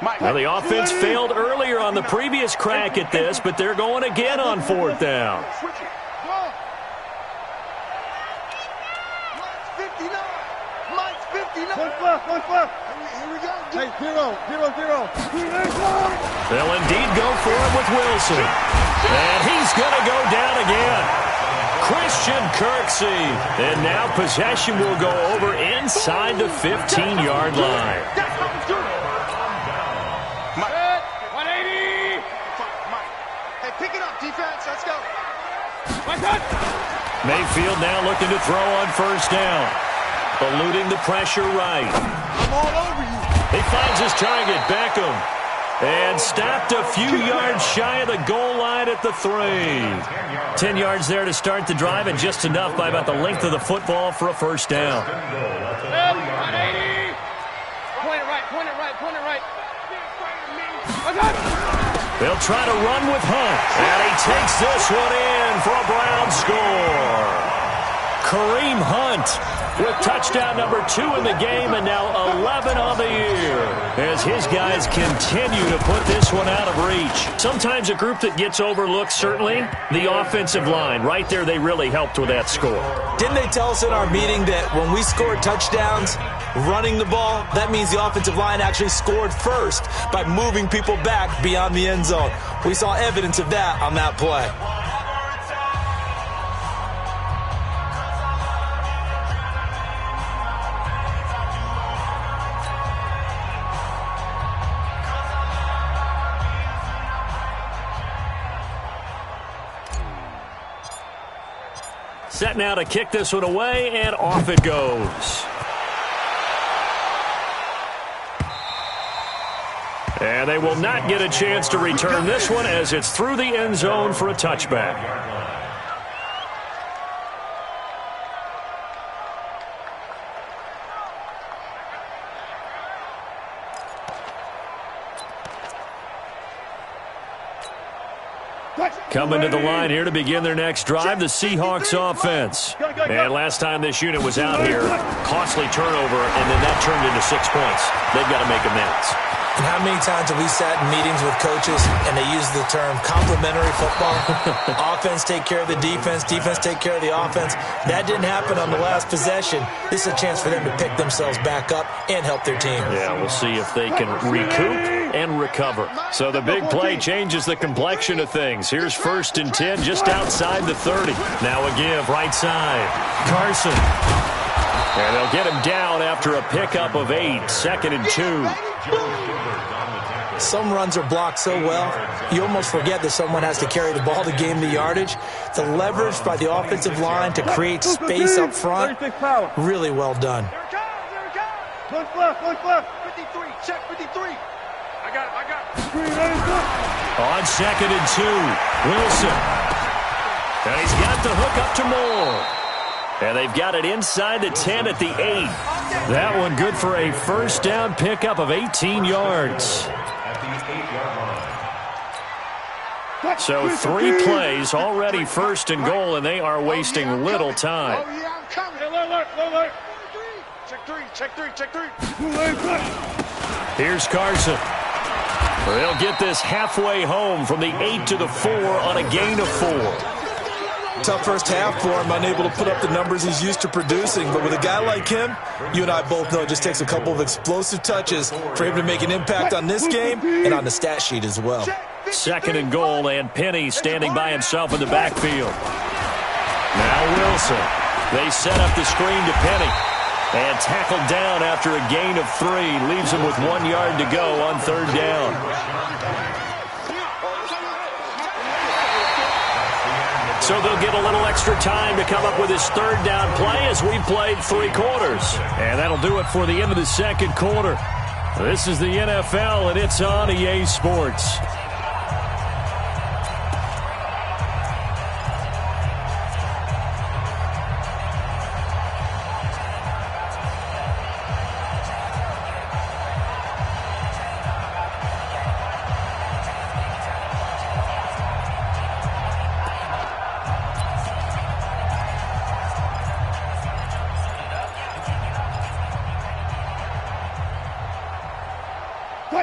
Well, the offense failed earlier on the previous crack at this, but they're going again on 4th down. Hey, 0-0-0. They'll indeed go for it with Wilson. And he's going to go down again. Christian Kirksey. And now possession will go over inside the 15-yard line. 180. Hey, pick it up, defense. Let's go. Mayfield now looking to throw on 1st down. Eluding the pressure right. I'm all over you. He finds his target, Beckham. And stopped a few yards shy of the goal line at the 3. 10 yards there to start the drive, and just enough by about the length of the football for a 1st down. 180. Point it right. They'll try to run with Hunt. And he takes this one in for a Brown score. Kareem Hunt with touchdown number 2 in the game, and now 11 on the year as his guys continue to put this one out of reach. Sometimes a group that gets overlooked, certainly, the offensive line. Right there, they really helped with that score. Didn't they tell us in our meeting that when we scored touchdowns running the ball, that means the offensive line actually scored first by moving people back beyond the end zone? We saw evidence of that on that play. Set now to kick this one away, and off it goes. And they will not get a chance to return this one as it's through the end zone for a touchback. Coming to the line here to begin their next drive, the Seahawks offense. And last time this unit was out here, costly turnover, and then that turned into 6 points. They've got to make amends. And how many times have we sat in meetings with coaches and they use the term complementary football? Offense take care of the defense, defense take care of the offense. That didn't happen on the last possession. This is a chance for them to pick themselves back up and help their team. Yeah, we'll see if they can recoup and recover. So the big play changes the complexion of things. Here's 1st and 10 just outside the 30. Now a give right side. Carson. And they'll get him down after a pickup of 8. 2nd and 2. Some runs are blocked so well, you almost forget that someone has to carry the ball to gain the yardage. The leverage by the offensive line to create space up front, really well done. Look left. 53, check 53. I got it. On 2nd and 2, Wilson. And he's got the hook up to Moore. And they've got it inside the 10 at the 8. That one good for a 1st down pickup of 18 yards. So 3 plays, already 1st and goal, and they are wasting little time. Oh, yeah, I'm coming. Alert. Check three. Here's Carson. They'll get this halfway home from the 8 to the 4 on a gain of 4. Tough first half for him, unable to put up the numbers he's used to producing. But with a guy like him, you and I both know it just takes a couple of explosive touches for him to make an impact on this game and on the stat sheet as well. 2nd and goal, and Penny standing by himself in the backfield. Now Wilson. They set up the screen to Penny. And tackled down after a gain of 3. Leaves him with 1 yard to go on 3rd down. So they'll get a little extra time to come up with his 3rd down play as we've played 3 quarters. And that'll do it for the end of the 2nd quarter. This is the NFL, and it's on EA Sports.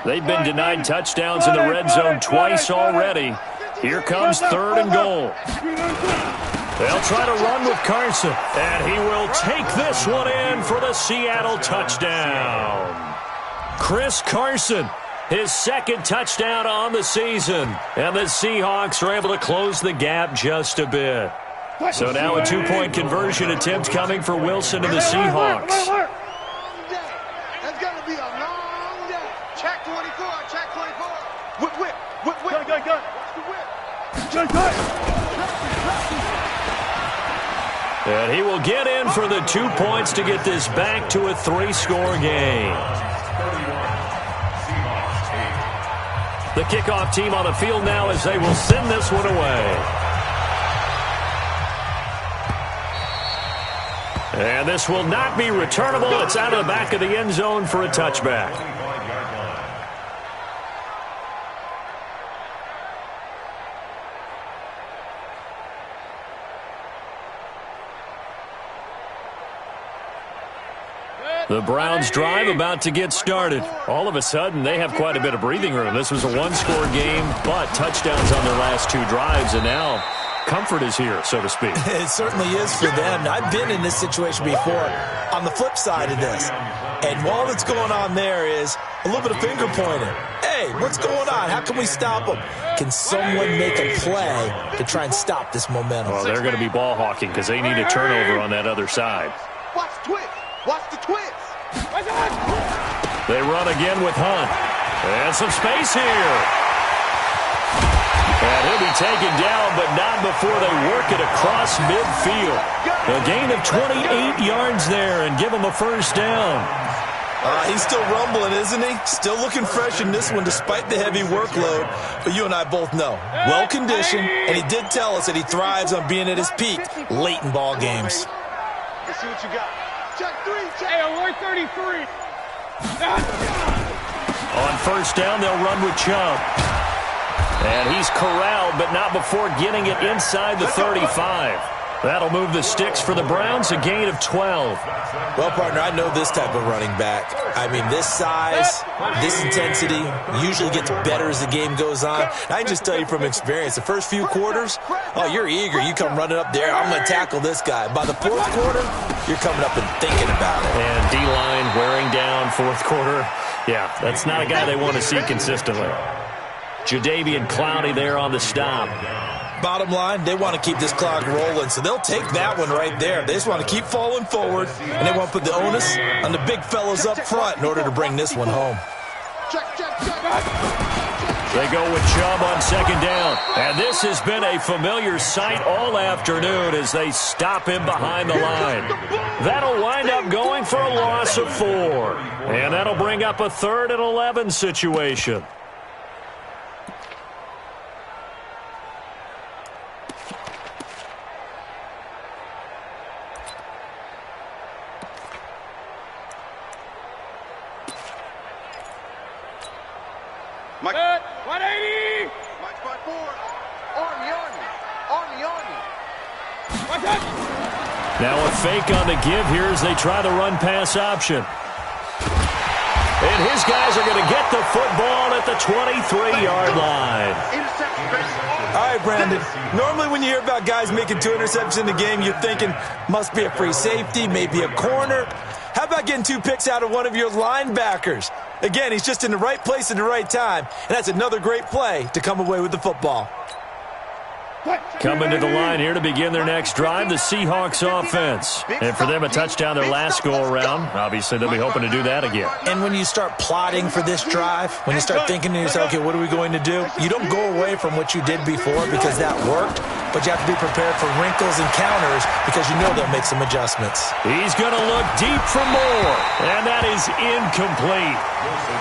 They've been denied touchdowns in the red zone twice already. Here comes 3rd and goal. They'll try to run with Carson, and he will take this one in for the Seattle touchdown. Chris Carson, his 2nd touchdown on the season, and the Seahawks are able to close the gap just a bit. So now a 2-point conversion attempt coming for Wilson and the Seahawks. That's going to be a long day. Check 24, check 24. Whip. Watch the whip. And he will get in for the 2 points to get this back to a 3-score game. The kickoff team on the field now as they will send this one away. And this will not be returnable. It's out of the back of the end zone for a touchback. The Browns drive about to get started. All of a sudden, they have quite a bit of breathing room. This was a 1-score game, but touchdowns on their last 2 drives, and now comfort is here, so to speak. It certainly is for them. I've been in this situation before on the flip side of this. And while that's going on there is a little bit of finger pointing. Hey, what's going on? How can we stop them? Can someone make a play to try and stop this momentum? Well, they're going to be ball hawking because they need a turnover on that other side. Watch twist. Watch the twist. They run again with Hunt. And some space here. And he'll be taken down, but not before they work it across midfield. A gain of 28 yards there and give him a 1st down. He's still rumbling, isn't he? Still looking fresh in this one despite the heavy workload. But you and I both know, well-conditioned, and he did tell us that he thrives on being at his peak late in ball games. Let's see what you got. Check 3, check. Hey, alert 33. On 1st down, they'll run with Chubb. And he's corralled, but not before getting it inside the 35. That'll move the sticks for the Browns, a gain of 12. Well, partner, I know this type of running back. I mean, this size, this intensity usually gets better as the game goes on. I can just tell you from experience, the first few quarters, oh, you're eager. You come running up there, I'm going to tackle this guy. By the 4th quarter, you're coming up and thinking about it. And D-line wearing down 4th quarter. Yeah, that's not a guy they want to see consistently. Jadeveon Clowney there on the stop. Bottom line, they want to keep this clock rolling, so they'll take that one right there. They just want to keep falling forward, and they want to put the onus on the big fellas up front in order to bring this one home. They go with Chubb on 2nd down, and this has been a familiar sight all afternoon as they stop him behind the line. That'll wind up going for a loss of 4, and that'll bring up a 3rd and 11 situation. Mike. 180. Mike 5-4. Army. Now a fake on the give here as they try the run-pass option. And his guys are going to get the football at the 23-yard line. All right, Brandon. Normally when you hear about guys making 2 interceptions in the game, you're thinking must be a free safety, maybe a corner. How about getting 2 picks out of one of your linebackers? Again, he's just in the right place at the right time, and that's another great play to come away with the football. Coming to the line here to begin their next drive, the Seahawks offense. And for them, a touchdown their last go-around. Obviously, they'll be hoping to do that again. And when you start plotting for this drive, when you start thinking to yourself, okay, what are we going to do? You don't go away from what you did before because that worked, but you have to be prepared for wrinkles and counters because you know they'll make some adjustments. He's going to look deep for more, and that is incomplete.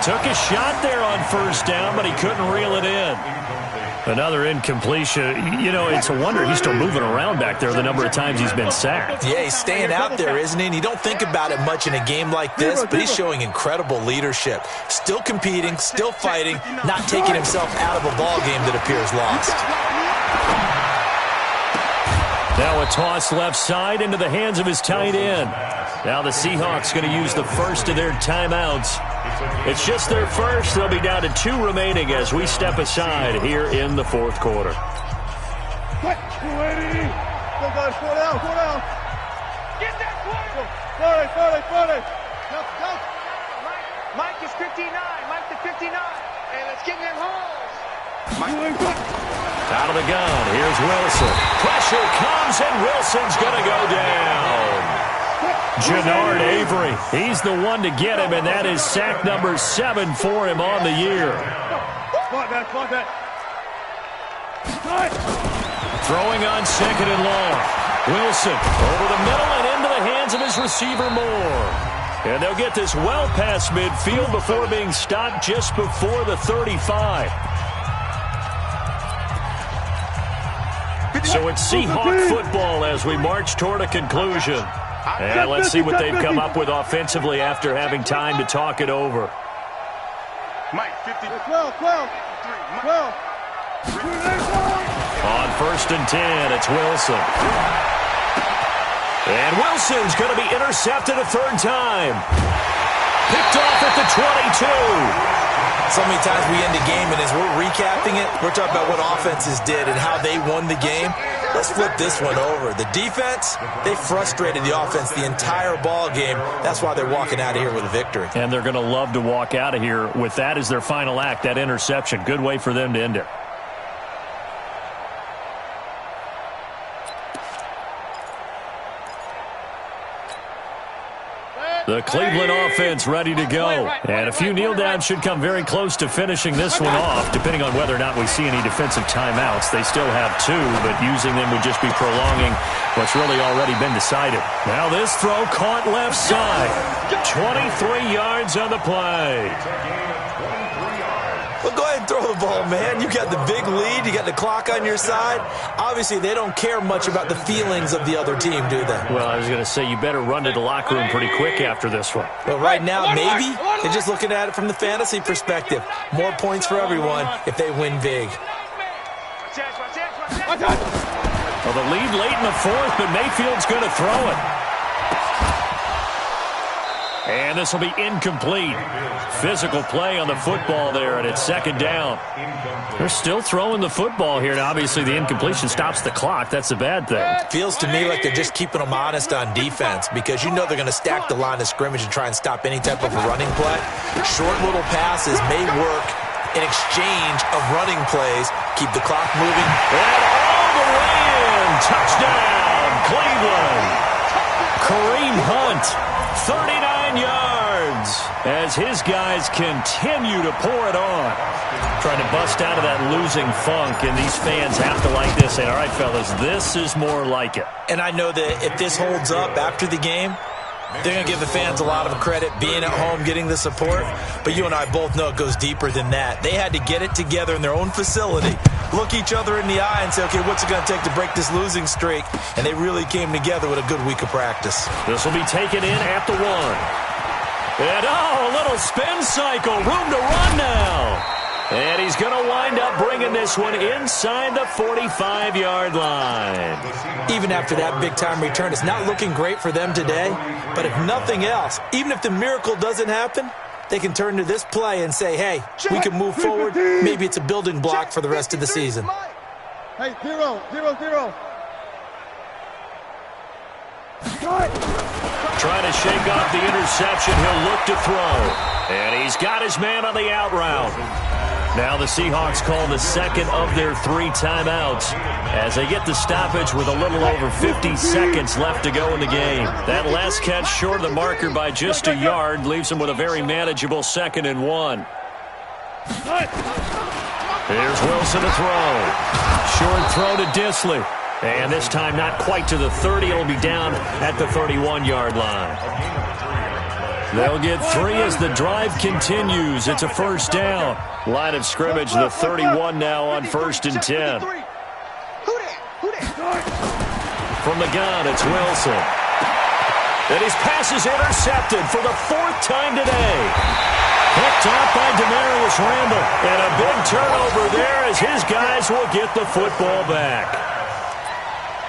Took a shot there on 1st down, but he couldn't reel it in. Another incompletion. You know, it's a wonder he's still moving around back there the number of times he's been sacked. Yeah, he's staying out there, isn't he? And you don't think about it much in a game like this, but he's showing incredible leadership. Still competing, still fighting, not taking himself out of a ball game that appears lost. Now a toss left side into the hands of his tight end. Now the Seahawks going to use the first of their timeouts It's just their first. They'll be down to 2 remaining as we step aside here in the fourth quarter. Go, guys, slow down, slow down. Get that quarter. 40. Go. Mike is 59. Mike to 59. And it's getting in holes. Out of the gun. Here's Wilson. Pressure comes, and Wilson's going to go down. Jannard Avery. He's the one to get him, and that is sack number 7 for him on the year. Spot that. Throwing on 2nd and long. Wilson over the middle and into the hands of his receiver Moore. And they'll get this well past midfield before being stopped just before the 35. So it's Seahawk football as we march toward a conclusion. And let's see what they've come up with offensively after having time to talk it over. Mike, 50. 12. On 1st and 10, it's Wilson. And Wilson's going to be intercepted a 3rd time. Picked off at the 22. So many times we end the game, and as we're recapping it, we're talking about what offenses did and how they won the game. Let's flip this one over. The defense, they frustrated the offense the entire ball game. That's why they're walking out of here with a victory. And they're going to love to walk out of here with that as their final act, that interception. Good way for them to end it. The Cleveland offense ready to go. And a few kneel downs should come very close to finishing this one off, depending on whether or not we see any defensive timeouts. They still have 2, but using them would just be prolonging what's really already been decided. Now this throw caught left side. 23 yards on the play. Well, go ahead and throw the ball, man. You got the big lead. You got the clock on your side. Obviously, they don't care much about the feelings of the other team, do they? Well, I was going to say, you better run to the locker room pretty quick after this one. Well, right now, maybe. They're just looking at it from the fantasy perspective. More points for everyone if they win big. Well, the lead late in the 4th, but Mayfield's going to throw it. And this will be incomplete. Physical play on the football there, and it's 2nd down. They're still throwing the football here, and obviously the incompletion stops the clock. That's a bad thing. Feels to me like they're just keeping them honest on defense because you know they're going to stack the line of scrimmage and try and stop any type of a running play. Short little passes may work in exchange of running plays. Keep the clock moving. And all the way in. Touchdown, Cleveland. Kareem Hunt, 39 yards as his guys continue to pour it on. Trying to bust out of that losing funk, and these fans have to like this. And all right, fellas, this is more like it. And I know that if this holds up after the game, they're going to give the fans a lot of credit being at home, getting the support. But you and I both know it goes deeper than that. They had to get it together in their own facility, look each other in the eye and say, okay, what's it going to take to break this losing streak? And they really came together with a good week of practice. This will be taken in at the 1. And, a little spin cycle. Room to run now. And he's going to wind up bringing this one inside the 45-yard line. Even after that big-time return, it's not looking great for them today. But if nothing else, even if the miracle doesn't happen, they can turn to this play and say, hey, we can move forward. Maybe it's a building block for the rest of the season. Hey, 0. Trying to shake off the interception. He'll look to throw. And he's got his man on the out route. Now the Seahawks call the 2nd of their 3 timeouts as they get the stoppage with a little over 50 seconds left to go in the game. That last catch short of the marker by just a yard leaves them with a very manageable 2nd and 1. Here's Wilson to throw. Short throw to Disley. And this time not quite to the 30. It'll be down at the 31-yard line. They'll get 3 as the drive continues. It's a 1st down. Line of scrimmage, the 31 now on 1st and 10. From the gun, it's Wilson. And his pass is intercepted for the 4th time today. Picked off by Demarius Randall. And a big turnover there as his guys will get the football back.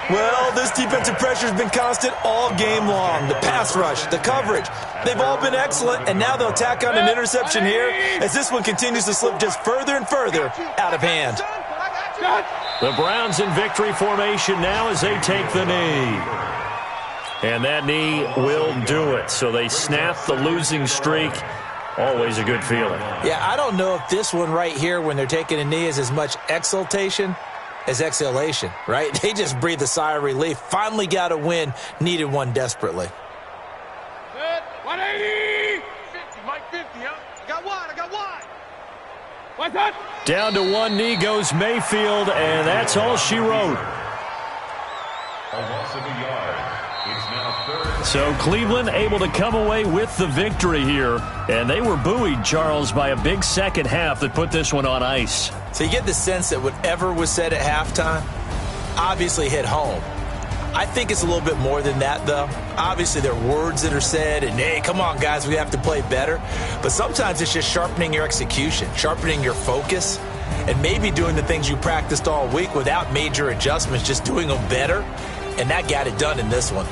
Well, this defensive pressure has been constant all game long. The pass rush, the coverage, they've all been excellent, and now they'll tack on an interception here as this one continues to slip just further and further out of hand. The Browns in victory formation now as they take the knee. And that knee will do it. So they snap the losing streak. Always a good feeling. Yeah, I don't know if this one right here when they're taking a knee is as much exultation as exhalation, right? They just breathe a sigh of relief. Finally got a win, needed one desperately. Good. 180. 50, Mike, 50, huh? I got one. What's that? Down to one knee goes Mayfield, and that's all she wrote. A loss of a yard. It's now third. So Cleveland able to come away with the victory here, and they were buoyed, Charles, by a big second half that put this one on ice. So you get the sense that whatever was said at halftime obviously hit home. I think it's a little bit more than that, though. Obviously, there are words that are said, and, hey, come on, guys, we have to play better. But sometimes it's just sharpening your execution, sharpening your focus, and maybe doing the things you practiced all week without major adjustments, just doing them better. And that got it done in this one.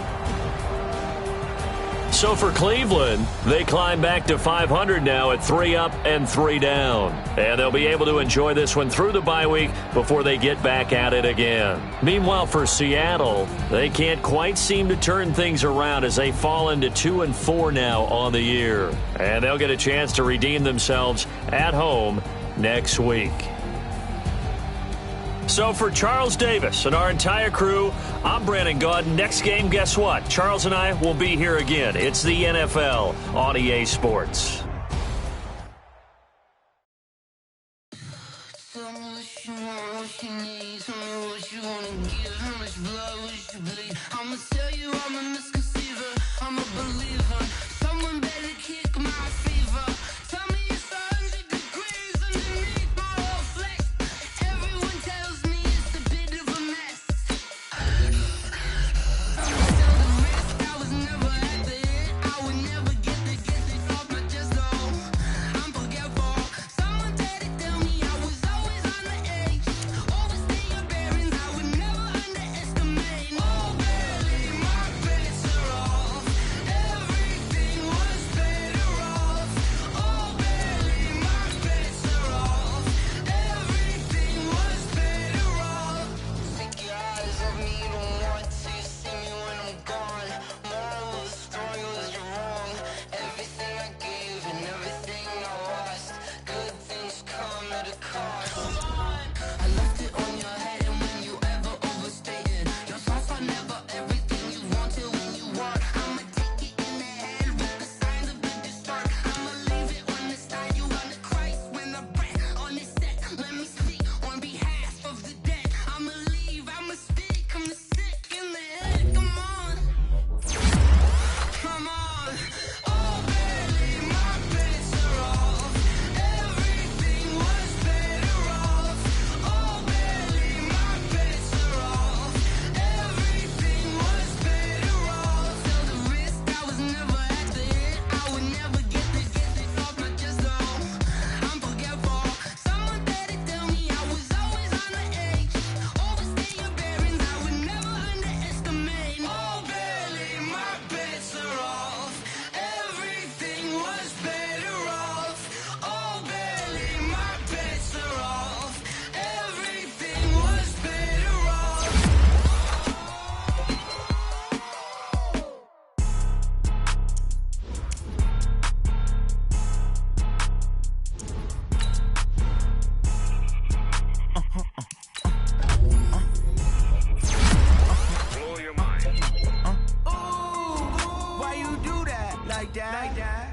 So for Cleveland, they climb back to 500 now at 3 up and 3 down. And they'll be able to enjoy this one through the bye week before they get back at it again. Meanwhile, for Seattle, they can't quite seem to turn things around as they fall into 2-4 now on the year. And they'll get a chance to redeem themselves at home next week. So for Charles Davis and our entire crew, I'm Brandon Gaudin. Next game, guess what? Charles and I will be here again. It's the NFL on EA Sports.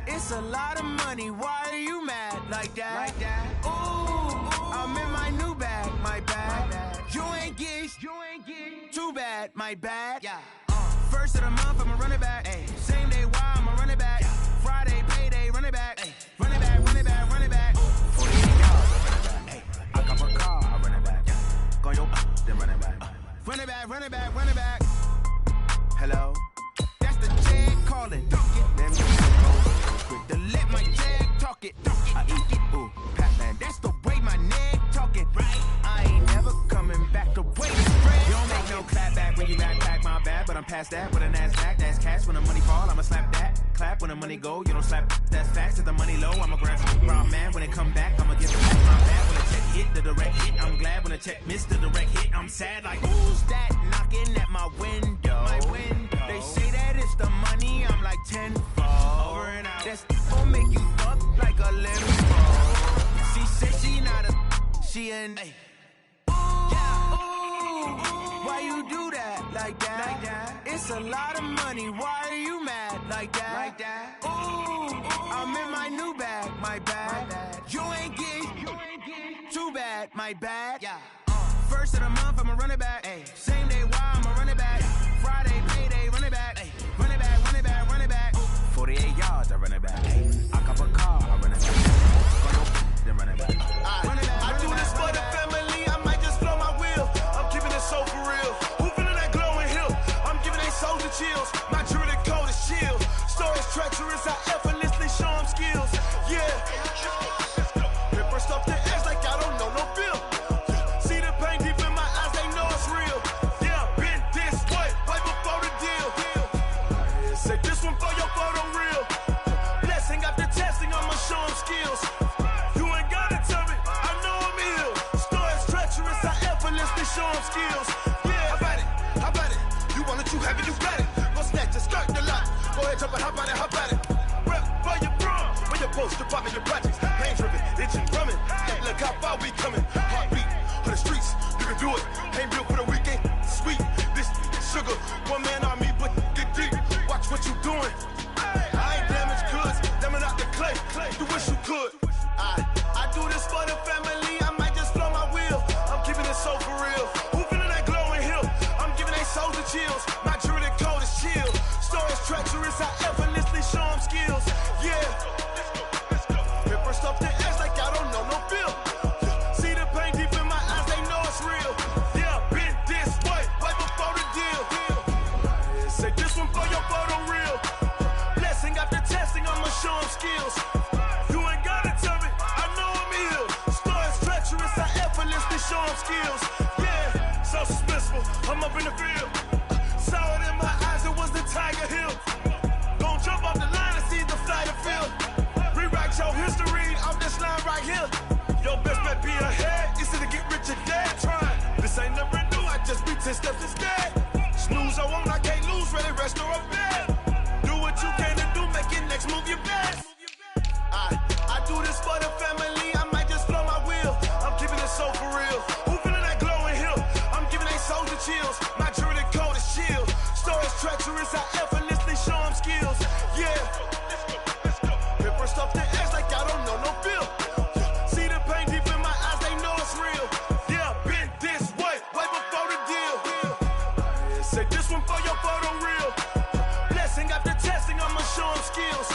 It's a lot of money. Why are you mad like that? Ooh, I'm in my new bag, my bad. You ain't get too bad, my bad. Yeah. First of the month, I'ma run it back. Ay. Same day, why I'ma run it back. Yeah. Friday, payday, run it back. Ay. Run it back, run it back, run it back. 48 yards, ay. I come for a car, I run it back. Yeah. Go your then run it back. Run it back, run it back, run it back. Hello? That's the jag calling. Let me go quick to let my jag talk it. I eat it, ooh, Pac-Man. That's the way my neck talking. Right? I ain't never coming back the way the spread. You don't make no clap back when boogie backpack, my bad, but I'm past that with a NASDAQ. That's cash. When the money fall, I'ma slap that. Clap when the money go, you don't slap. That's facts. If the money low, I'ma grab some raw man. When it come back, I'ma give it back. My bad when the check hit, the direct hit. I'm glad when the check missed the direct hit. I'm sad like, who's that knocking at my window? They say that it's the money, I'm like tenfold. Over and out. That's gon' make you fuck like a limbo. She say she not a, she an A. Why you do that like that? It's a lot of money. Why are you mad like that? Ooh, I'm in my new bag, my bad. You ain't getting too bad, my bad. First of the month, I'ma run it back. Same day, why I'ma run it back. Friday, payday, run it back. Run it back, run it back, run it back. 48 yards, I run it back. I cop a car, I run it back. Then run it back. I do this for the family. I might just blow my wheel. I'm keeping it so for real. Who feeling that glowing hill? I'm giving they souls the chills. My jewelry code is chill. Stories treacherous, I effortlessly show them skills. Yeah. Ripper stuff the edge like I don't know no feel. See the pain deep in my eyes, they know it's real. Yeah, been this way, right before the deal. Say this one for your photo real. Blessing after testing, I'ma show them skills. You ain't gotta tell me, I know I'm ill. Stories treacherous, I effortlessly show them skills. Yeah, how about it? You want it, you have it, you got it. Go snatch it, skirt the lot. Go ahead, jump it, how about it? Rep for your bro, when you're supposed to pop in your projects. Pain driven, itching, drumming. Hey, look how far we coming. Heartbeat for the streets, you can do it. Ain't built for the weekend, sweet. This sugar, one man army, but get deep. Watch what you doing. I ain't damaged goods, damn out the clay. You wish you could. I do this for the family. I might just blow my wheel. I'm keeping it so for real. Who feeling that glowing hill? I'm giving they souls the chills. My jewelry code is chill. Stories treacherous, I effortlessly show them skills. Yeah. Ripper stuff the edge like I don't know no feel. See the pain deep in my eyes, they know it's real. Yeah, been this way, right before the deal. Say this one for your photo real. Blessing after testing, I'ma show them skills. You ain't gotta tell me, I know I'm ill. Stories treacherous, I effortlessly show them skills. Yeah, so suspenseful, I'm up in the field. Saw it in my eyes, it was the Tiger Hill. Gon' jump off the line and see the flight of field. Rewrite your history off this line right here. Your best bet be ahead, easy to get rich or dead. Trying, this ain't never new, I just be 10 steps instead. Snooze I won't, I can't lose, ready, rest or a bed. Do what you can to do, make it next move your best. I do this for the family, I might just blow my wheel. I'm keeping it so for real. Who feeling that glowing hill? I'm giving they souls the chills. My jewelry code is chill. Stories treacherous, I effortlessly show them skills. Yeah. Ripper stuff the edge like I don't know no feel. See the pain deep in my eyes, they know it's real. Yeah, been this way, right before the deal. Say this one for your photo real. Blessing after testing, I'ma show them skills.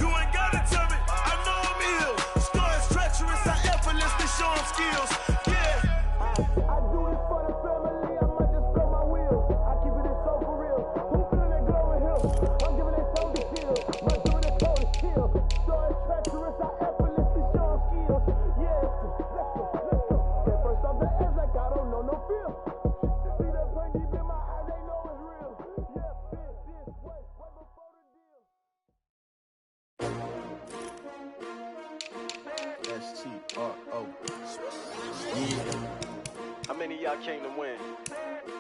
You ain't gotta tell me, I know I'm ill. Stories treacherous, I effortlessly show them skills. Yeah. I do this for the family, I might just blow my wheel. I keep it so for real. Who feeling that glowing hill? I'm giving they soul the shield. My jewelry code is chill. Stories treacherous, I effortlessly show them skills. Yeah, let's go. Get first off the edge like I don't know no feel. See that pain deep in my eyes, they know it's real. Yeah, been this way, right before the deal. S-T-R-O. Yeah. How many of y'all came to win?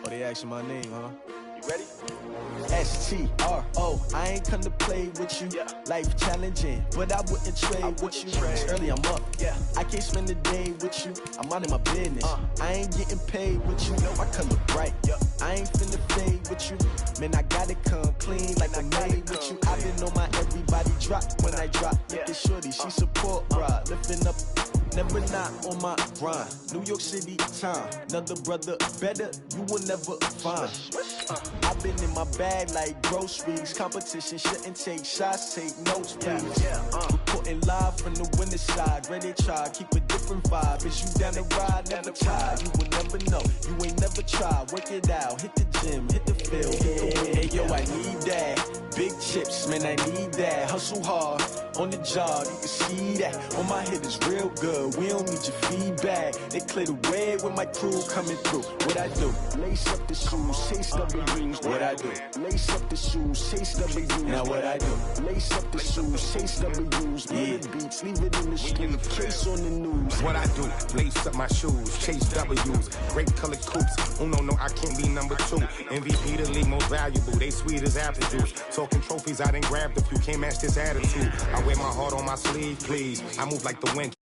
Oh, they asking my name, huh? You ready? S-T-R-O, I ain't come to play with you. Yeah. Life challenging, but I wouldn't trade with you. It's early, I'm up. Yeah. I can't spend the day with you. I'm out of my business. I ain't getting paid with you. No, I color bright. Yep. I ain't finna fade with you. Man, I gotta come clean like I'm made with you. I've been on my everybody drop when I drop. Look at shorty, she support ride. Lifting up, never not on my grind. New York City time, another brother better, you will never find. I've been in my bag like groceries. Competition shouldn't take shots, take notes, please. Reporting live from the winter side. Ready to try, keep a different vibe. Is you down the ride, never tired. You will never know, you ain't never tried. Work it out, hit the gym, hit the field. Hey yo, I need that. Big chips, man, I need that. Hustle hard, on the job, you can see that. On my head is real good, we don't need your feedback. They clear the way with my crew coming through. What I do? Lace up the shoes, chase W's. What I do? Lace up the shoes, chase W's. Now what I do? Lace up the shoes, chase W's. Yeah, beats, leave it in the street, case on the news. What I do? Lace up my shoes, chase W's. Great colored coops. Uno, no, I can't be number 2. MVP the league most valuable. They sweet as apple juice. Talking trophies, I done grabbed a few. Can't match this attitude. I wear my heart on my sleeve, please. I move like the wind